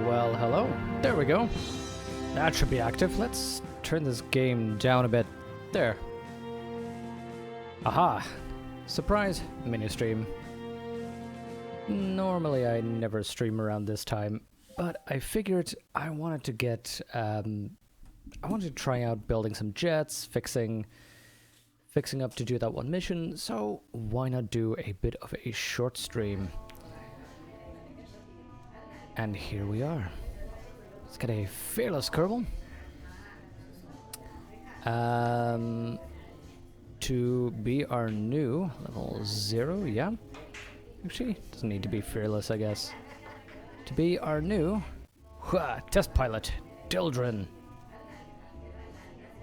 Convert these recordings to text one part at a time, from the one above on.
Well, hello. There we go. That should be active. Let's turn this game down a bit. There. Aha! Surprise mini stream. Normally I never stream around this time, but I figured I wanted to get I wanted to try out building some jets, fixing up to do that one mission, so why not do a bit of a short stream? And here we are. Let's get a fearless Kerbal. To be our new level 0, yeah. Actually, doesn't need to be fearless, I guess. To be our new test pilot, Dildren.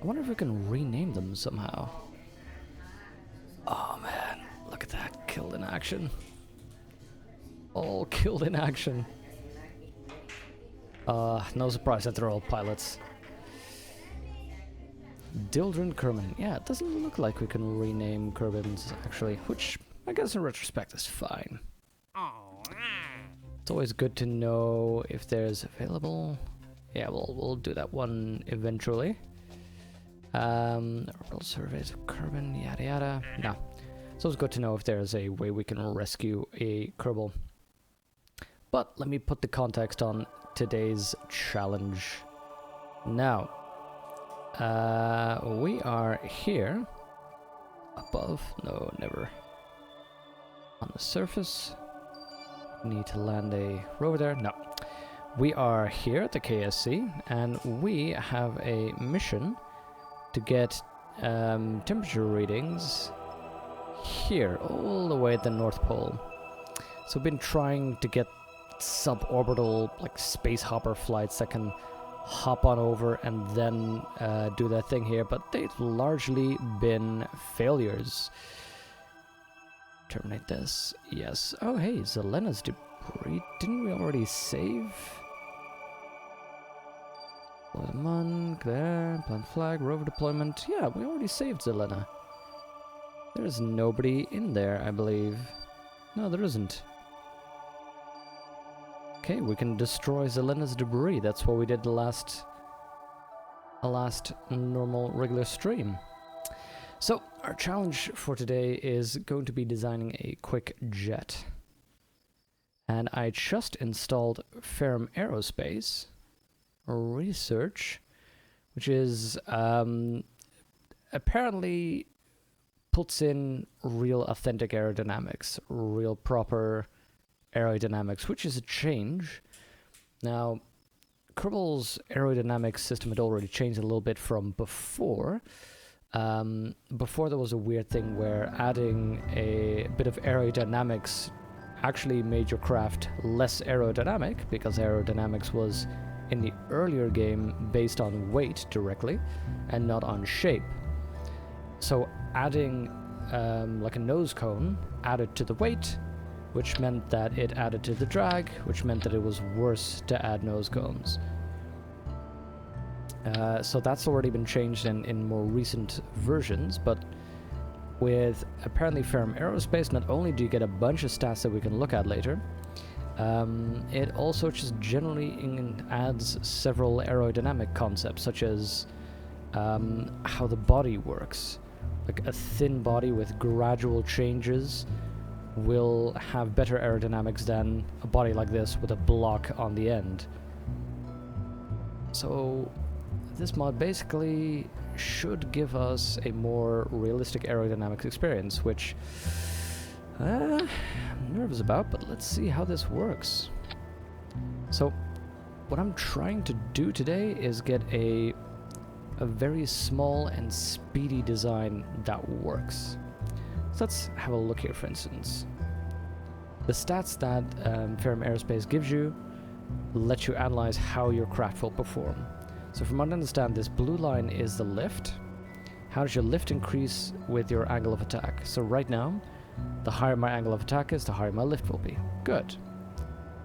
I wonder if we can rename them somehow. Oh man, look at that, killed in action. All killed in action. No surprise that they're all pilots. Dildren Kerman. Yeah, it doesn't look like we can rename Kerbins, actually, which I guess in retrospect is fine. It's always good to know if there's available. Yeah, we'll do that one eventually. Orbital surveys of Kerbin, yada yada. No. It's always good to know if there's a way we can rescue a Kerbal. But let me put the context on today's challenge. Now, we are here above. No, never. On the surface. Need to land a rover there. No. We are here at the KSC, and we have a mission to get temperature readings here, all the way at the North Pole. So we've been trying to get suborbital, like, space hopper flights that can hop on over and then do that thing here, but they've largely been failures. Terminate this. Yes. Oh, hey, Zelena's debris. Didn't we already save? Blow the monk there. Plant flag. Rover deployment. Yeah, we already saved Zelena. There's nobody in there, I believe. No, there isn't. Okay, we can destroy Zelena's debris. That's what we did the last normal regular stream. So, our challenge for today is going to be designing a quick jet. And I just installed Ferrum Aerospace Research, which is apparently puts in real authentic aerodynamics, real proper aerodynamics, which is a change. Now, Kerbal's aerodynamics system had already changed a little bit from before. Before there was a weird thing where adding a bit of aerodynamics actually made your craft less aerodynamic, because aerodynamics was in the earlier game based on weight directly and not on shape. So adding like a nose cone added to the weight, which meant that it added to the drag, which meant that it was worse to add nose cones. So that's already been changed in more recent versions, but with apparently Ferrum Aerospace, not only do you get a bunch of stats that we can look at later, it also just generally adds several aerodynamic concepts, such as how the body works. Like a thin body with gradual changes will have better aerodynamics than a body like this with a block on the end. So this mod basically should give us a more realistic aerodynamics experience, which I'm nervous about, but let's see how this works. So what I'm trying to do today is get a very small and speedy design that works. So let's have a look here, for instance. The stats that Ferrum Aerospace gives you let you analyze how your craft will perform. So from what I understand, this blue line is the lift. How does your lift increase with your angle of attack? So right now, the higher my angle of attack is, the higher my lift will be. Good.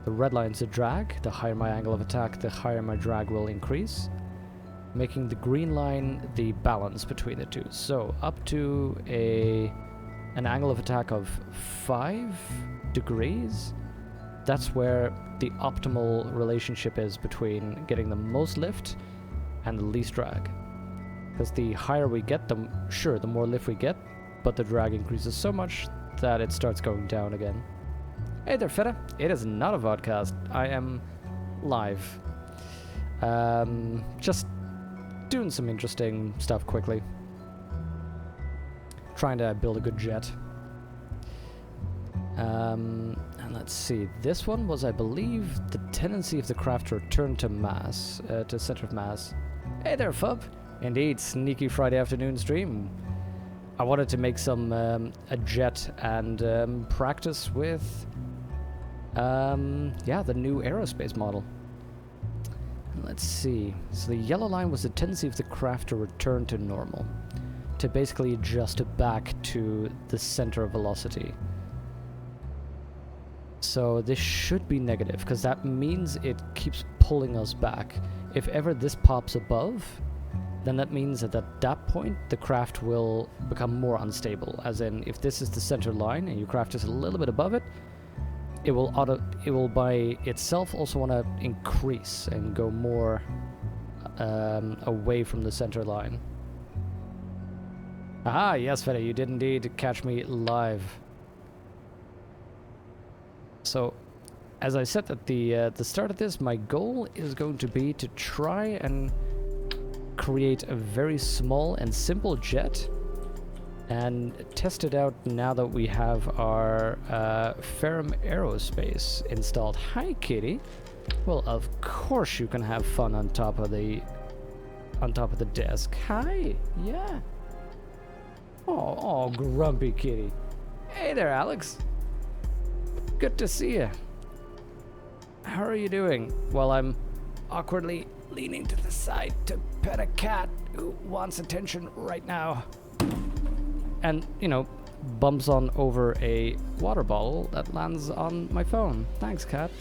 The red line is the drag. The higher my angle of attack, the higher my drag will increase, making the green line the balance between the two. So up to an angle of attack of 5 degrees, that's where the optimal relationship is between getting the most lift and the least drag. Because the higher we get, the more lift we get, but the drag increases so much that it starts going down again. Hey there, Feta. It is not a vodcast. I am live. Just doing some interesting stuff quickly. Trying to build a good jet. And let's see. This one was, I believe, the tendency of the craft to return to mass, to center of mass. Hey there, Fub. Indeed, sneaky Friday afternoon stream. I wanted to make some a jet and practice with the new aerospace model. Let's see. So the yellow line was the tendency of the craft to return to normal, to basically adjust back to the center of velocity. So this should be negative, because that means it keeps pulling us back. If ever this pops above, then that means that at that point the craft will become more unstable. As in, if this is the center line and your craft is a little bit above it, it will by itself also want to increase and go more away from the center line. Aha, yes, Fede, you did indeed catch me live. So, as I said at the start of this, my goal is going to be to try and create a very small and simple jet and test it out now that we have our Ferrum Aerospace installed. Hi, Kitty. Well, of course you can have fun on top of the desk. Hi. Yeah. Oh, grumpy kitty. Hey there, Alex. Good to see you. How are you doing? Well, I'm awkwardly leaning to the side to pet a cat who wants attention right now. And, bumps on over a water bottle that lands on my phone. Thanks, cat.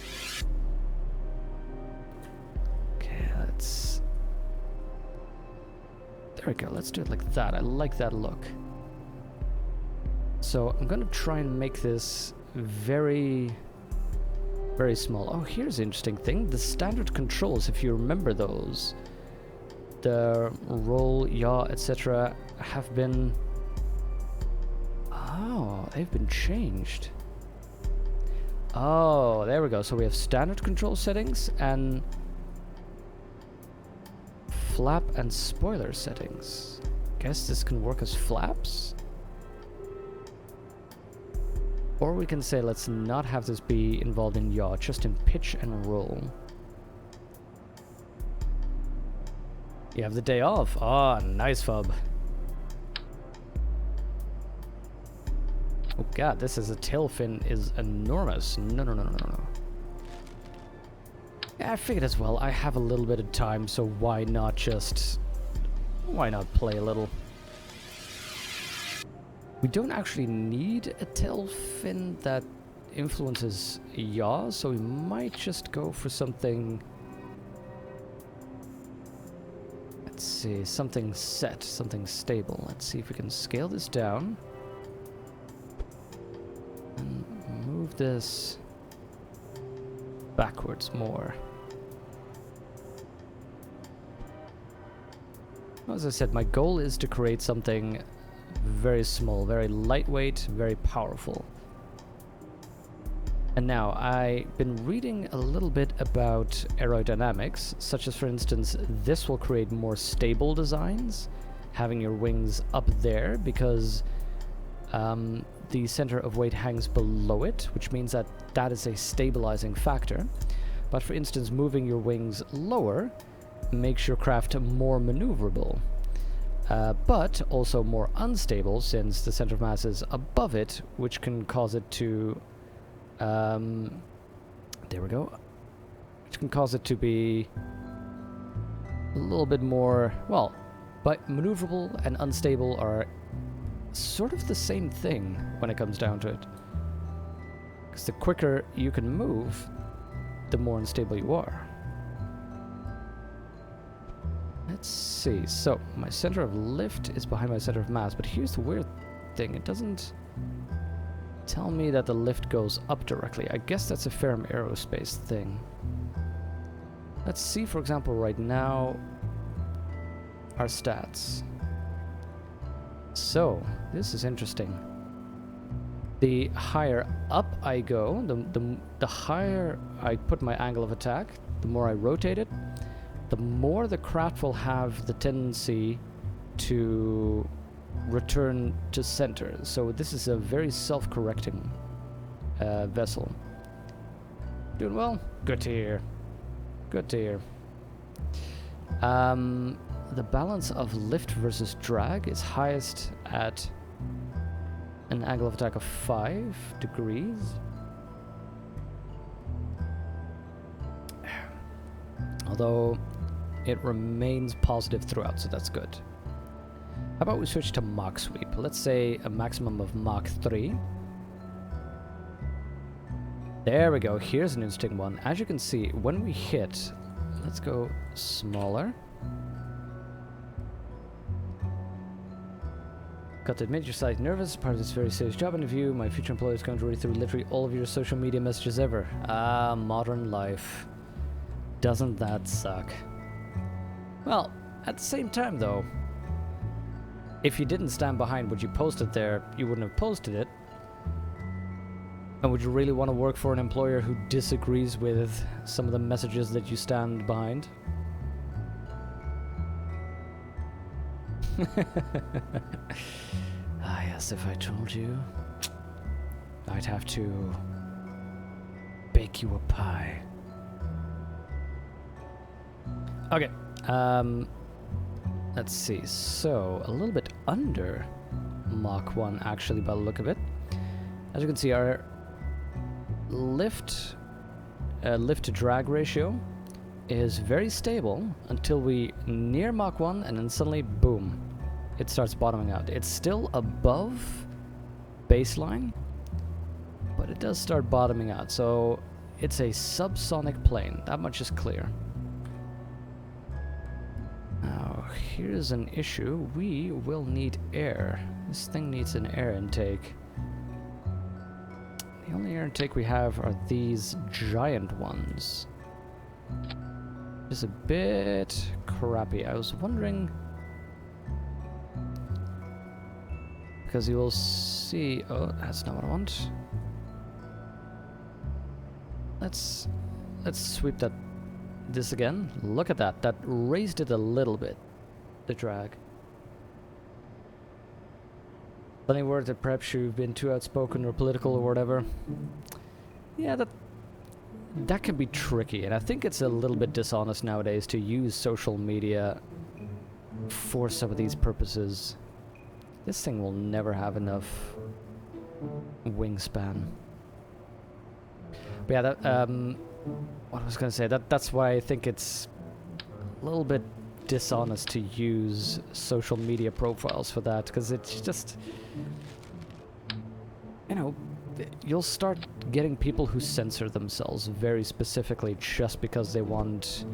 Okay, there we go. Let's do it like that. I like that look. So I'm gonna try and make this very, very small. Oh, here's an interesting thing. The standard controls, if you remember those, the roll, yaw, etc., have been... Oh, they've been changed. Oh, there we go. So we have standard control settings and flap and spoiler settings. Guess this can work as flaps? Or we can say let's not have this be involved in yaw, just in pitch and roll. You have the day off. Ah, nice, Fub. Oh god, this is a tail fin is enormous. No. Yeah, I figured as well. I have a little bit of time, so why not play a little? We don't actually need a tail fin that influences yaw, so we might just go for something... Let's see, something set, something stable. Let's see if we can scale this down. And move this backwards more. As I said, my goal is to create something very small, very lightweight, very powerful. And now, I've been reading a little bit about aerodynamics, such as, for instance, this will create more stable designs, having your wings up there, because the center of weight hangs below it, which means that that is a stabilizing factor. But for instance, moving your wings lower makes your craft more maneuverable. But also more unstable, since the center of mass is above it, which can cause it to... there we go. Which can cause it to be a little bit more... Well, but maneuverable and unstable are sort of the same thing when it comes down to it. Because the quicker you can move, the more unstable you are. Let's see. So, my center of lift is behind my center of mass, but here's the weird thing. It doesn't tell me that the lift goes up directly. I guess that's a Ferrum Aerospace thing. Let's see, for example, right now, our stats. So, this is interesting. The higher up I go, the higher I put my angle of attack, the more I rotate it, the more the craft will have the tendency to return to center. So this is a very self-correcting vessel. Doing well? Good to hear. Good to hear. The balance of lift versus drag is highest at an angle of attack of 5 degrees. Although it remains positive throughout, so that's good. How about we switch to Mach sweep? Let's say a maximum of Mach 3. There we go. Here's an interesting one. As you can see, when we hit, let's go smaller. Got to admit, you're slightly nervous. Part of this very serious job interview. My future employer is going to read through literally all of your social media messages ever. Ah, modern life. Doesn't that suck? Well, at the same time though, if you didn't stand behind what you posted there, you wouldn't have posted it. And would you really want to work for an employer who disagrees with some of the messages that you stand behind? Ah yes, if I told you, I'd have to bake you a pie. Okay, let's see, so a little bit under Mach 1 actually by the look of it. As you can see, our lift to drag ratio is very stable until we near Mach 1 and then suddenly, boom, it starts bottoming out. It's still above baseline, but it does start bottoming out, so it's a subsonic plane, that much is clear. Now, here's an issue. We will need air. This thing needs an air intake. The only air intake we have are these giant ones. It's a bit crappy. I was wondering, because you will see... Oh, that's not what I want. Let's sweep this again. Look at that. That raised it a little bit, the drag. Any word that perhaps you've been too outspoken or political or whatever? Yeah, that can be tricky, and I think it's a little bit dishonest nowadays to use social media for some of these purposes. This thing will never have enough wingspan. But yeah, that, what I was going to say, that's why I think it's a little bit dishonest to use social media profiles for that, because it's just, you know, you'll start getting people who censor themselves very specifically just because they want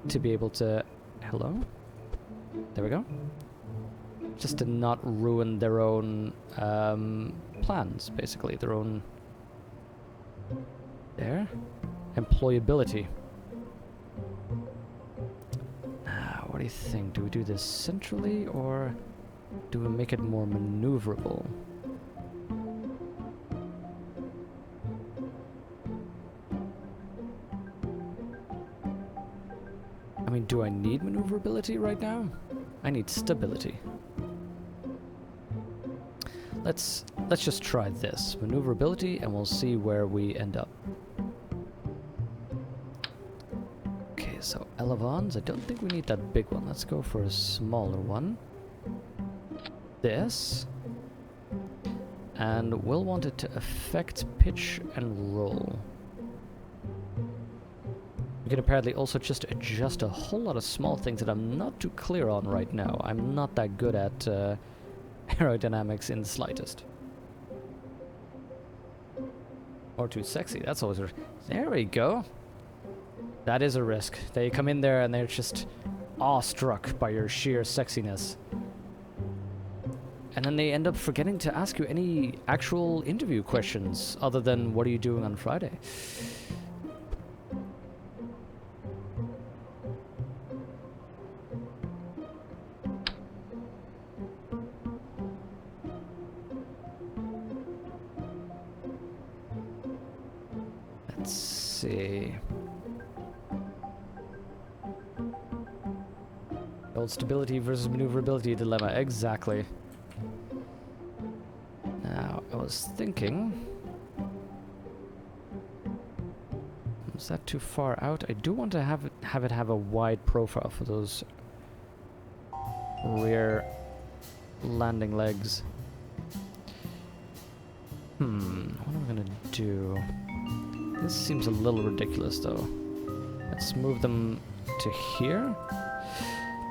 to be able to... Hello? There we go. Just to not ruin their own plans, basically, their own... There? Employability. What do you think? Do we do this centrally, or do we make it more maneuverable? I mean, do I need maneuverability right now? I need stability. Let's just try this. Maneuverability, and we'll see where we end up. So elevons, I don't think we need that big one. Let's go for a smaller one. This. And we'll want it to affect pitch and roll. We can apparently also just adjust a whole lot of small things that I'm not too clear on right now. I'm not that good at aerodynamics in the slightest. Or too sexy, that's always a... There we go. That is a risk. They come in there and they're just awestruck by your sheer sexiness. and then they end up forgetting to ask you any actual interview questions other than what are you doing on Friday? Let's see. Old stability versus maneuverability dilemma, exactly. Now, I was thinking... is that too far out? I do want to have it have a wide profile for those rear landing legs. What am I gonna do? This seems a little ridiculous though. Let's move them to here.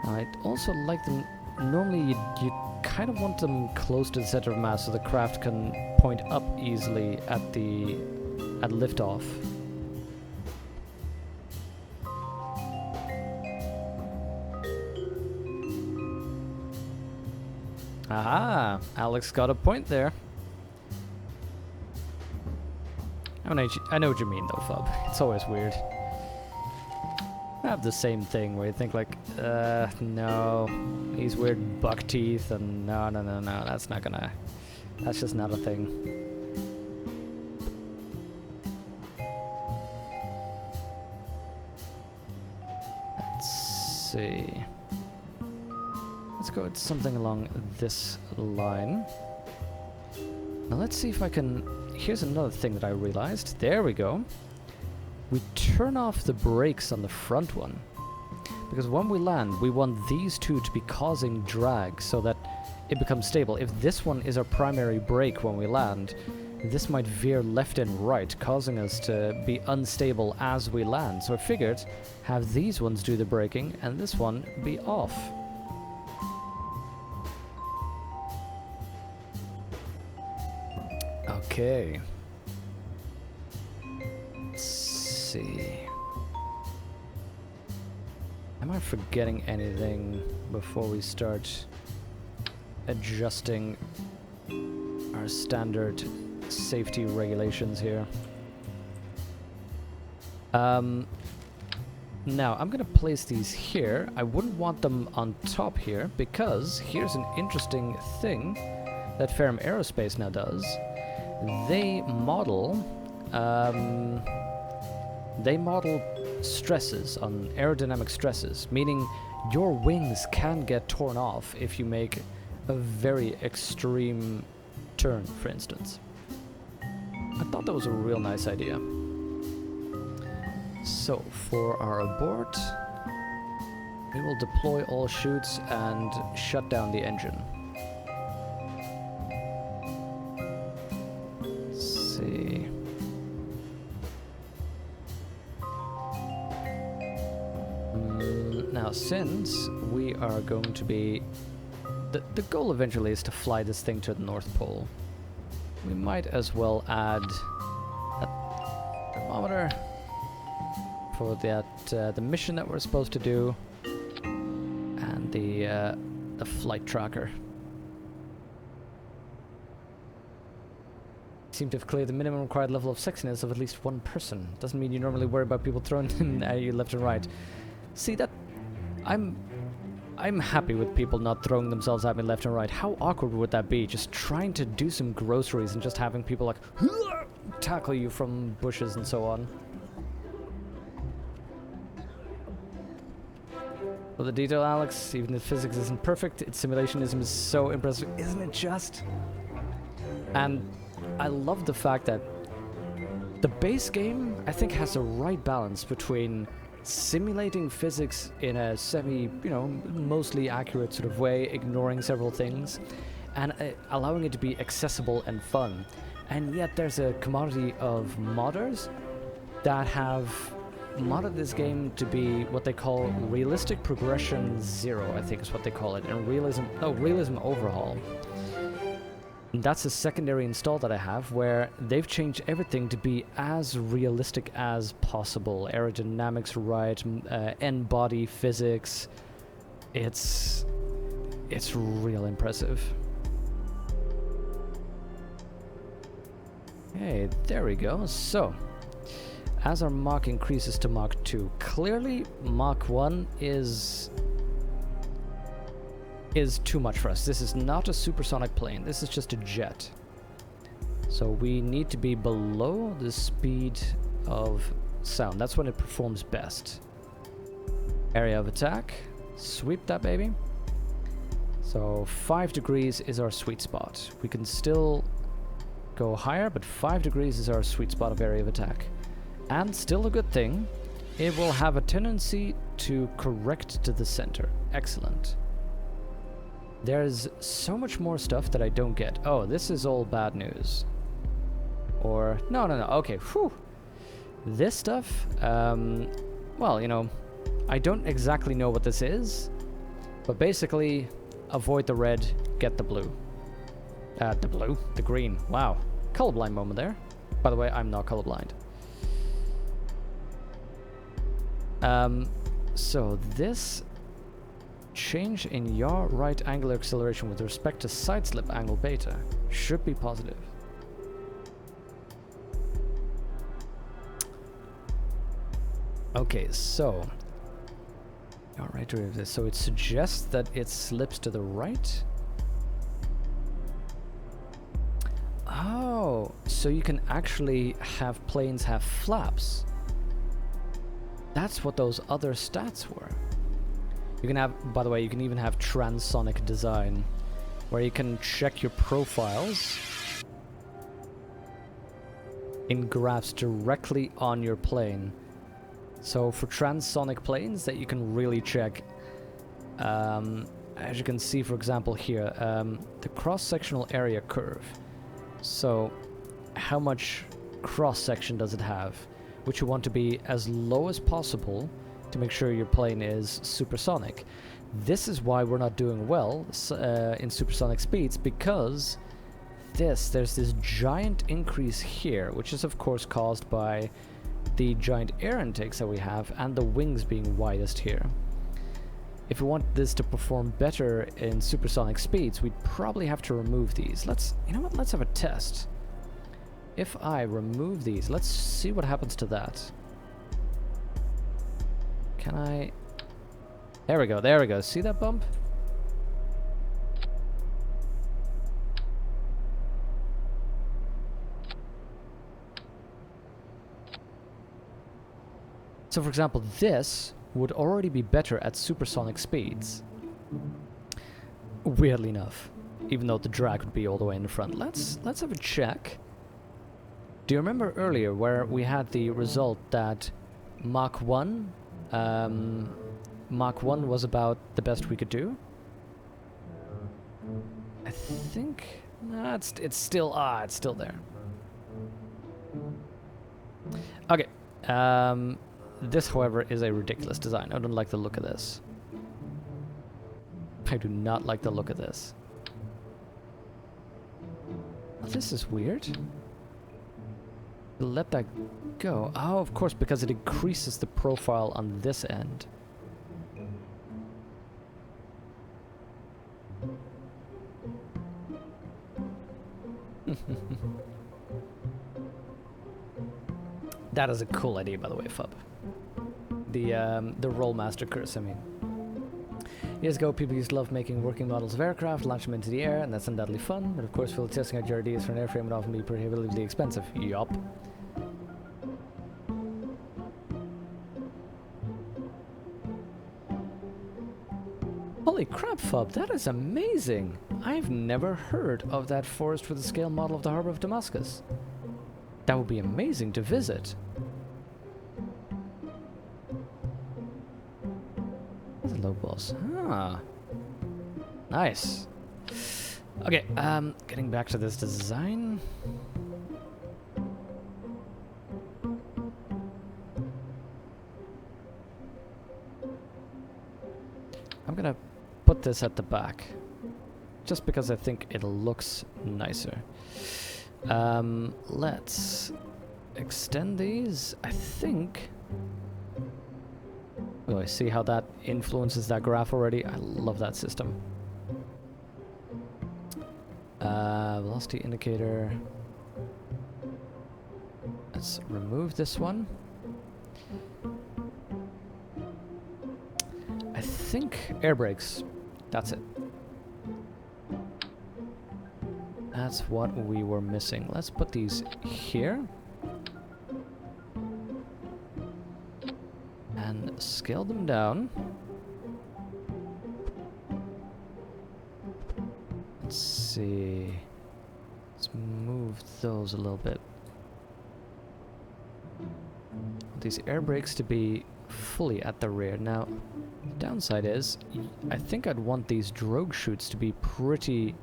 I'd also like them... normally you kind of want them close to the center of mass so the craft can point up easily at liftoff. Aha! Alex got a point there. I know what you mean though, Fub. It's always weird. I have the same thing where you think like, no, these weird buck teeth and no, that's not gonna, that's just not a thing. Let's see. Let's go with something along this line. Now let's see if I can, here's another thing that I realized. There we go. We turn off the brakes on the front one, because when we land, we want these two to be causing drag so that it becomes stable. If this one is our primary brake when we land, this might veer left and right, causing us to be unstable as we land. So I figured, have these ones do the braking and this one be off. Okay. See. Am I forgetting anything before we start adjusting our standard safety regulations here? Now I'm gonna place these here. I wouldn't want them on top here because here's an interesting thing that Ferrum Aerospace now does. They model stresses on aerodynamic stresses, meaning your wings can get torn off if you make a very extreme turn, for instance. I thought that was a real nice idea. So, for our abort, we will deploy all chutes and shut down the engine. Let's see. Now, since we are going to be... The goal eventually is to fly this thing to the North Pole. We might as well add a thermometer for that the mission that we're supposed to do, and the flight tracker. Seem to have cleared the minimum required level of sexiness of at least one person. Doesn't mean you normally worry about people throwing in at you left and right. See that? I'm happy with people not throwing themselves at me left and right. How awkward would that be? Just trying to do some groceries and just having people like tackle you from bushes and so on. For the detail, Alex, even if physics isn't perfect, its simulationism is so impressive, isn't it just? And I love the fact that the base game, I think, has a right balance between simulating physics in a mostly accurate sort of way, ignoring several things, and allowing it to be accessible and fun. And yet there's a commodity of modders that have modded this game to be what they call realistic progression 0, I think is what they call it, and realism overhaul. And that's a secondary install that I have, where they've changed everything to be as realistic as possible. Aerodynamics right, end body physics. It's real impressive. Okay, there we go. So, as our Mach increases to Mach 2, clearly Mach 1 is too much for us. This is not a supersonic plane. This is just a jet. So we need to be below the speed of sound. That's when it performs best. Area of attack. Sweep that baby. So 5 degrees is our sweet spot. We can still go higher, but 5 degrees is our sweet spot of area of attack. And still a good thing, it will have a tendency to correct to the center. Excellent. There's so much more stuff that I don't get. Oh, this is all bad news. Or, no. Okay, whew. This stuff, well, you know, I don't exactly know what this is, but basically, avoid the red, get the blue. The green. Wow. Colorblind moment there. By the way, I'm not colorblind. So this change in yaw right angular acceleration with respect to side slip angle beta should be positive. Okay, so yaw right derivative. So it suggests that it slips to the right. Oh, so you can actually have planes have flaps. That's what those other stats were. You can have, by the way, you can even have transonic design, where you can check your profiles in graphs directly on your plane. So for transonic planes that you can really check, as you can see, for example, here, the cross-sectional area curve. So how much cross-section does it have? Which you want to be as low as possible to make sure your plane is supersonic. This is why we're not doing well in supersonic speeds, because there's this giant increase here, which is of course caused by the giant air intakes that we have and the wings being widest here. If we want this to perform better in supersonic speeds, we'd probably have to remove these. You know what, let's have a test. If I remove these, let's see what happens to that. Can I... There we go. See that bump? So for example, this would already be better at supersonic speeds. Weirdly enough. Even though the drag would be all the way in the front. Let's have a check. Do you remember earlier where we had the result that Mach 1 was about the best we could do? I think... Nah, it's still there. Okay. This, however, is a ridiculous design. I don't like the look of this. I do not like the look of this. Oh, this is weird. Let that go. Oh, of course, because it increases the profile on this end. That is a cool idea, by the way, Fub. The Rollmaster curse, I mean. Years ago, people used to love making working models of aircraft, launch them into the air, and that's undoubtedly fun, but of course, for testing out your ideas for an airframe would often be prohibitively expensive. Yup. Holy crap, Fub, that is amazing! I've never heard of that forest with a scale model of the harbor of Damascus. That would be amazing to visit. That's a low boss. Ah. Nice. Okay, getting back to this design. I'm gonna put this at the back, just because I think it looks nicer. Let's extend these. I think... Oh, I see how that influences that graph already. I love that system. Velocity indicator. Let's remove this one. I think air brakes. That's it. That's what we were missing. Let's put these here. And scale them down. Let's see. Let's move those a little bit. These air brakes to be fully at the rear. Now, the downside is, I think I'd want these drogue chutes to be pretty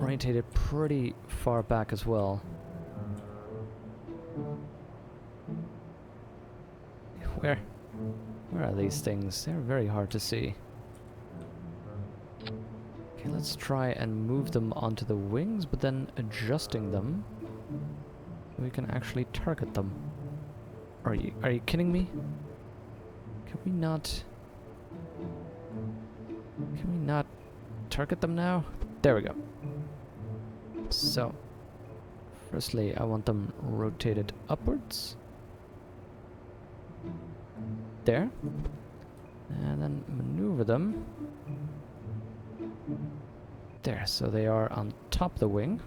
orientated pretty far back as well. Where are these things? They're very hard to see. Okay, let's try and move them onto the wings, but then adjusting them so we can actually target them. Are you kidding me? Can we not target them now? There we go. So, firstly, I want them rotated upwards. There. And then maneuver them. There, so they are on top of the wing.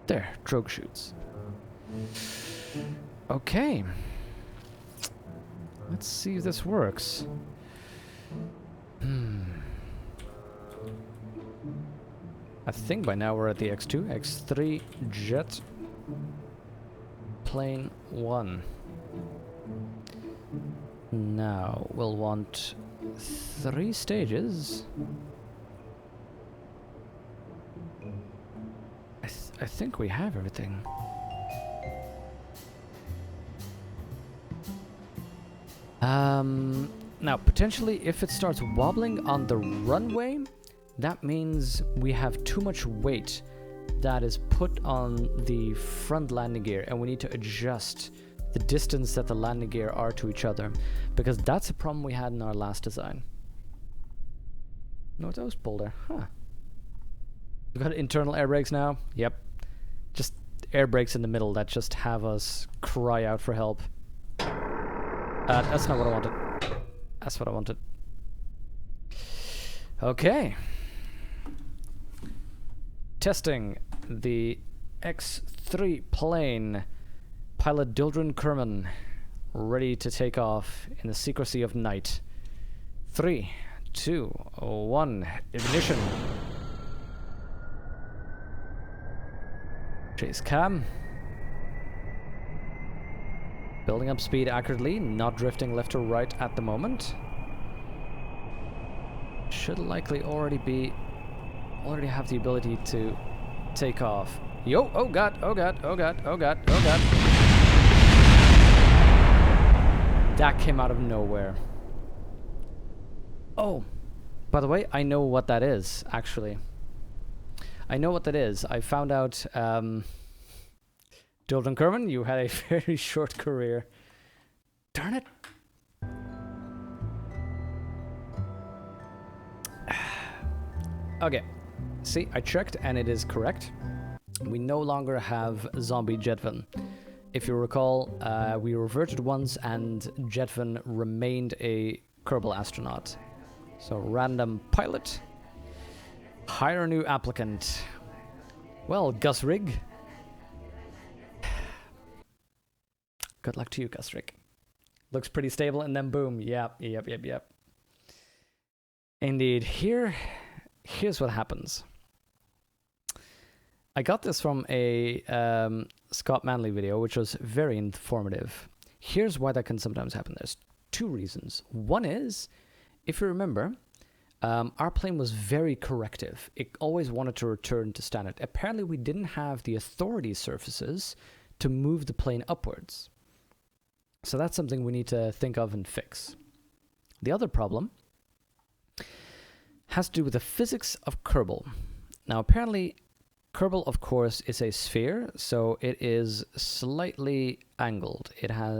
There, drogue chutes. Okay. Let's see if this works. I think by now we're at the X2, X3 jet plane 1. Now we'll want 3 stages. I think we have everything. Now potentially if it starts wobbling on the runway, that means we have too much weight that is put on the front landing gear and we need to adjust the distance that the landing gear are to each other, because that's a problem we had in our last design. Northwest boulder, huh. We've got internal air brakes now. Yep. Just air brakes in the middle that just have us cry out for help. That's not what I wanted. That's what I wanted. Okay. Testing the X3 plane. Pilot Dildren Kerman, ready to take off in the secrecy of night. 3, 2, 1, ignition. Chase cam. Building up speed accurately, not drifting left or right at the moment. Should likely already have the ability to take off. Yo, oh god, oh god, oh god, oh god, oh god. That came out of nowhere. Oh, by the way, I know what that is, actually. I know what that is. I found out, Dildren Kerman, you had a very short career. Darn it. Okay, see, I checked and it is correct. We no longer have zombie Jetvan. If you recall, we reverted once and Jetvan remained a Kerbal astronaut. So random pilot, hire a new applicant. Well, Gus Rigg. Good luck to you, Gus Rigg. Looks pretty stable and then boom, yep. Indeed, here's what happens. I got this from a Scott Manley video, which was very informative. Here's why that can sometimes happen. There's 2 reasons. One is, if you remember, our plane was very corrective. It always wanted to return to standard. Apparently, we didn't have the authority surfaces to move the plane upwards. So that's something we need to think of and fix. The other problem has to do with the physics of Kerbal. Now, apparently, Kerbal, of course, is a sphere, so it is slightly angled. It has